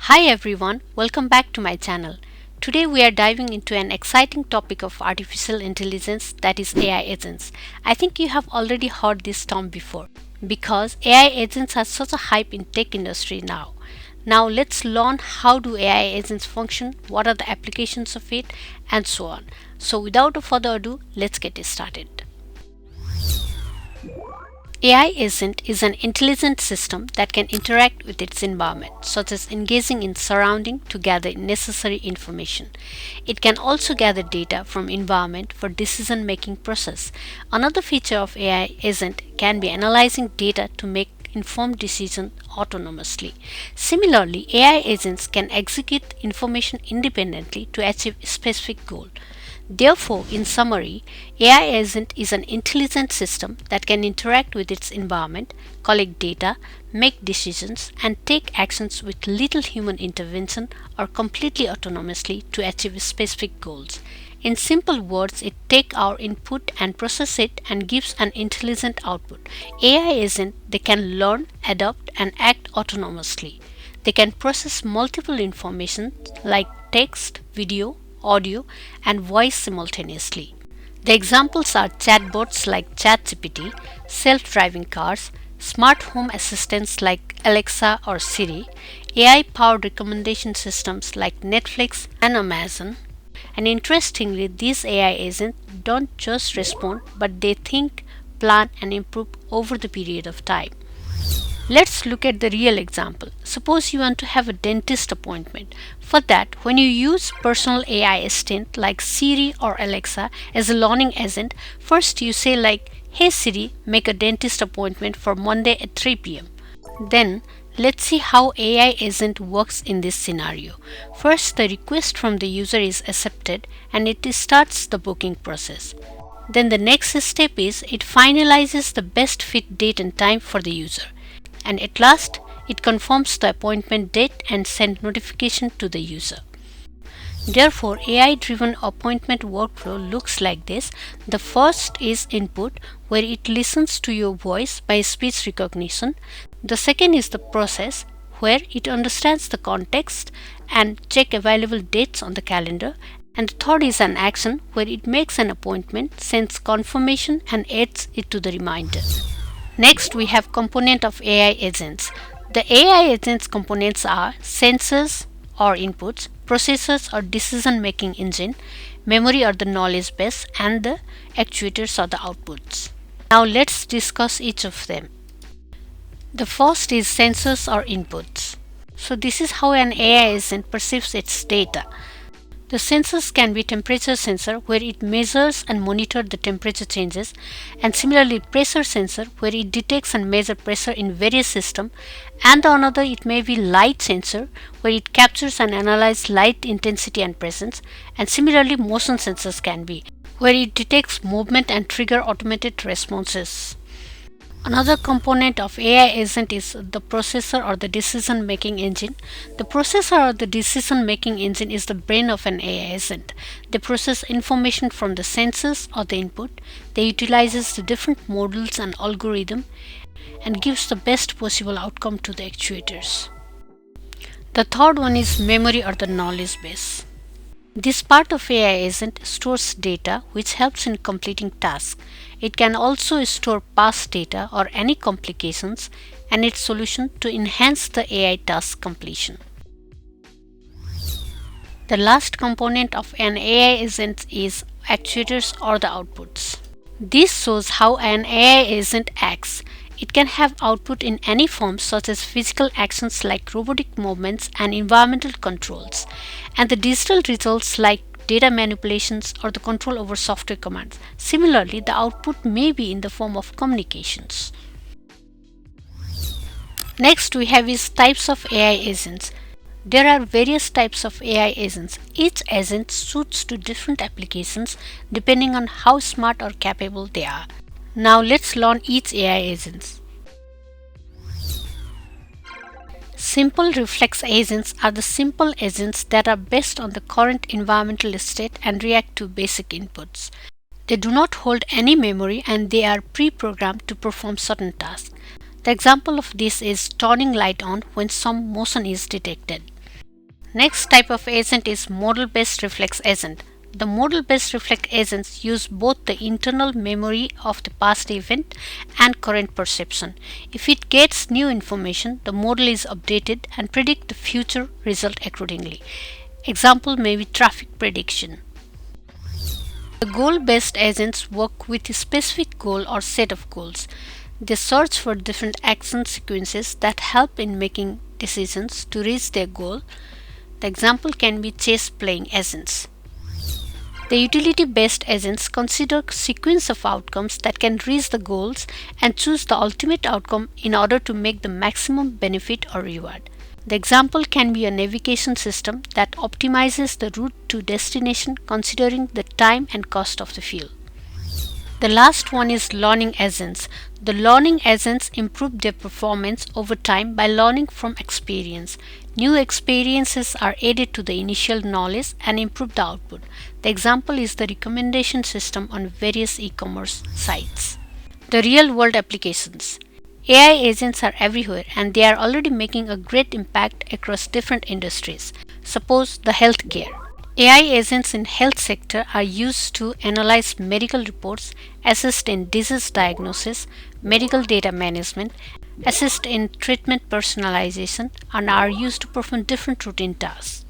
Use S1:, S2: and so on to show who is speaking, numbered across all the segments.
S1: Hi everyone, welcome back to my channel. Today we are diving into an exciting topic of artificial intelligence, that is AI agents. I think you have already heard this term before because AI agents are such a hype in tech industry now. Now let's learn how do AI agents function, what are the applications of it, and so on. So without further ado, let's get started. AI agent is an intelligent system that can interact with its environment, such as engaging in surrounding to gather necessary information. It can also gather data from environment for decision-making process. Another feature of AI agent can be analyzing data to make informed decisions autonomously. Similarly, AI agents can execute information independently to achieve a specific goal. Therefore, in summary, AI agent is an intelligent system that can interact with its environment, collect data, make decisions, and take actions with little human intervention or completely autonomously to achieve specific goals. In simple words, it takes our input and process it and gives an intelligent output. AI agent, they can learn, adapt, and act autonomously. They can process multiple information like text, video, audio, and voice simultaneously. The examples are chatbots like ChatGPT, self-driving cars, smart home assistants like Alexa or Siri, AI-powered recommendation systems like Netflix and Amazon. And interestingly, these AI agents don't just respond, but they think, plan, and improve over the period of time. Let's look at the real example. Suppose you want to have a dentist appointment. For that, when you use personal AI assistant like Siri or Alexa as a learning agent, first you say like, "Hey Siri, make a dentist appointment for Monday at 3 p.m." Then, let's see how AI agent works in this scenario. First, the request from the user is accepted and it starts the booking process. Then the next step is it finalizes the best fit date and time for the user. And at last, it confirms the appointment date and sends notification to the user. Therefore, AI-driven appointment workflow looks like this. The first is input, where it listens to your voice by speech recognition. The second is the process, where it understands the context and check available dates on the calendar. And the third is an action, where it makes an appointment, sends confirmation, and adds it to the reminder. Next, we have component of AI agents. The AI agents components are sensors or inputs, processors or decision-making engine, memory or the knowledge base, and the actuators or the outputs. Now let's discuss each of them. The first is sensors or inputs. So this is how an AI agent perceives its data. The sensors can be temperature sensor, where it measures and monitors the temperature changes, and similarly pressure sensor, where it detects and measures pressure in various systems, and the another it may be light sensor, where it captures and analyzes light intensity and presence, and similarly motion sensors can be, where it detects movement and trigger automated responses. Another component of AI agent is the processor or the decision-making engine. The processor or the decision-making engine is the brain of an AI agent. They process information from the sensors or the input. They utilizes the different models and algorithm and gives the best possible outcome to the actuators. The third one is memory or the knowledge base. This part of AI agent stores data which helps in completing tasks. It can also store past data or any complications and its solution to enhance the AI task completion. The last component of an AI agent is actuators or the outputs. This shows how an AI agent acts. It can have output in any form, such as physical actions like robotic movements and environmental controls, and the digital results like data manipulations or the control over software commands. Similarly, the output may be in the form of communications. Next, we have is types of AI agents. There are various types of AI agents. Each agent suits to different applications depending on how smart or capable they are. Now let's learn each AI agents. Simple reflex agents are the simple agents that are based on the current environmental state and react to basic inputs. They do not hold any memory and they are pre-programmed to perform certain tasks. The example of this is turning light on when some motion is detected. Next type of agent is model-based reflex agent. The model-based reflex agents use both the internal memory of the past event and current perception. If it gets new information, the model is updated and predict the future result accordingly. Example may be traffic prediction. The goal-based agents work with a specific goal or set of goals. They search for different action sequences that help in making decisions to reach their goal. The example can be chess playing agents. The utility-based agents consider sequence of outcomes that can reach the goals and choose the ultimate outcome in order to make the maximum benefit or reward. The example can be a navigation system that optimizes the route to destination considering the time and cost of the fuel. The last one is learning agents. The learning agents improve their performance over time by learning from experience. New experiences are added to the initial knowledge and improve the output. The example is the recommendation system on various e-commerce sites. The real-world applications. AI agents are everywhere and they are already making a great impact across different industries. Suppose the healthcare. AI agents in health sector are used to analyze medical reports, assist in disease diagnosis, medical data management, assist in treatment personalization, and are used to perform different routine tasks.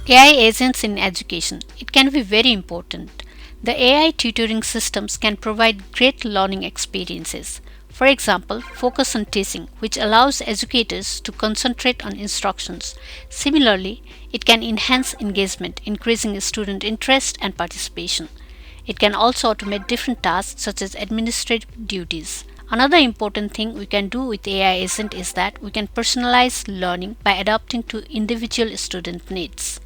S1: AI agents in education. It can be very important. The AI tutoring systems can provide great learning experiences. For example, focus on teaching, which allows educators to concentrate on instructions. Similarly, it can enhance engagement, increasing student interest and participation. It can also automate different tasks such as administrative duties. Another important thing we can do with AI agent is that we can personalize learning by adapting to individual student needs.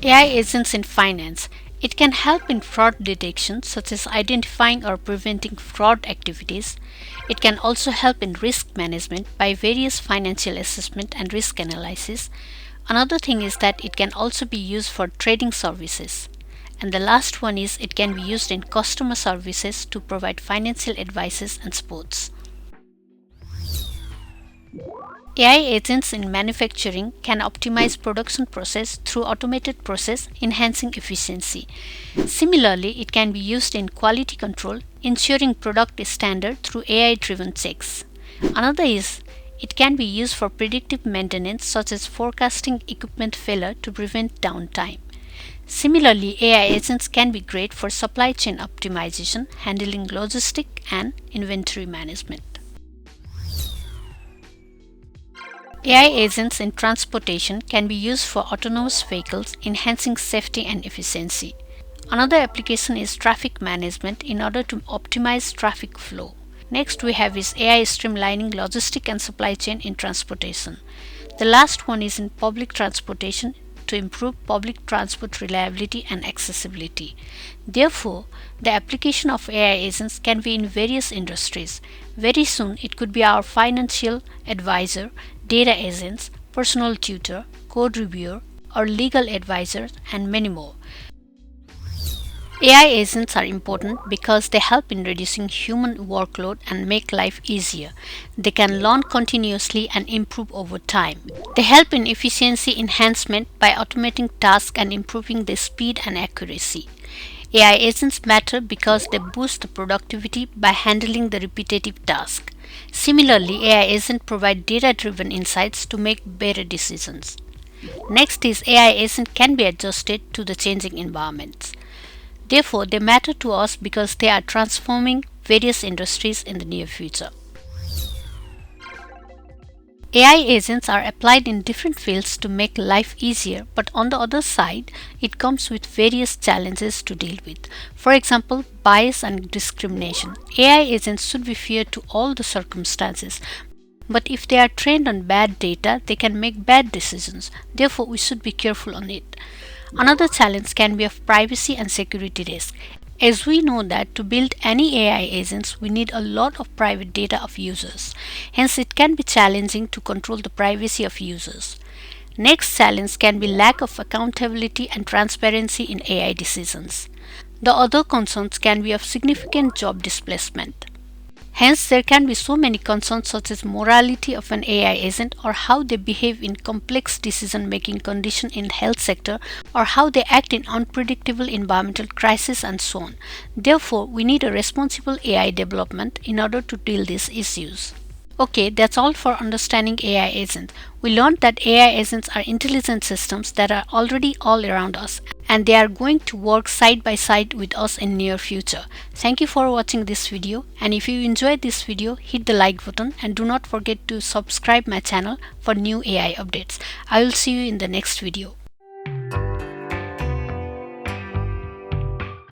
S1: AI agents in finance. It can help in fraud detection, such as identifying or preventing fraud activities. It can also help in risk management by various financial assessment and risk analysis. Another thing is that it can also be used for trading services. And the last one is it can be used in customer services to provide financial advices and supports. AI agents in manufacturing can optimize production process through automated process, enhancing efficiency. Similarly, it can be used in quality control, ensuring product is standard through AI-driven checks. Another is it can be used for predictive maintenance such as forecasting equipment failure to prevent downtime. Similarly, AI agents can be great for supply chain optimization, handling logistic and inventory management. AI agents in transportation can be used for autonomous vehicles, enhancing safety and efficiency. Another application is traffic management in order to optimize traffic flow. Next we have is AI streamlining logistic and supply chain in transportation. The last one is in public transportation to improve public transport reliability and accessibility. Therefore, the application of AI agents can be in various industries. Very soon, it could be our financial advisor, data agents, personal tutor, code reviewer, or legal advisors, and many more. AI agents are important because they help in reducing human workload and make life easier. They can learn continuously and improve over time. They help in efficiency enhancement by automating tasks and improving their speed and accuracy. AI agents matter because they boost the productivity by handling the repetitive task. Similarly, AI agents provide data-driven insights to make better decisions. Next is AI agent can be adjusted to the changing environments. Therefore, they matter to us because they are transforming various industries in the near future. AI agents are applied in different fields to make life easier, but on the other side, it comes with various challenges to deal with. For example, bias and discrimination. AI agents should be fair to all the circumstances, but if they are trained on bad data, they can make bad decisions. Therefore, we should be careful on it. Another challenge can be of privacy and security risk. As we know that to build any AI agents, we need a lot of private data of users. Hence, it can be challenging to control the privacy of users. Next challenge can be lack of accountability and transparency in AI decisions. The other concerns can be of significant job displacement. Hence, there can be so many concerns such as morality of an AI agent, or how they behave in complex decision-making conditions in health sector, or how they act in unpredictable environmental crises, and so on. Therefore, we need a responsible AI development in order to deal these issues. Okay, that's all for understanding AI agents. We learned that AI agents are intelligent systems that are already all around us, and they are going to work side by side with us in near future. Thank you for watching this video, and if you enjoyed this video, hit the like button and do not forget to subscribe my channel for new AI updates. I will see you in the next video.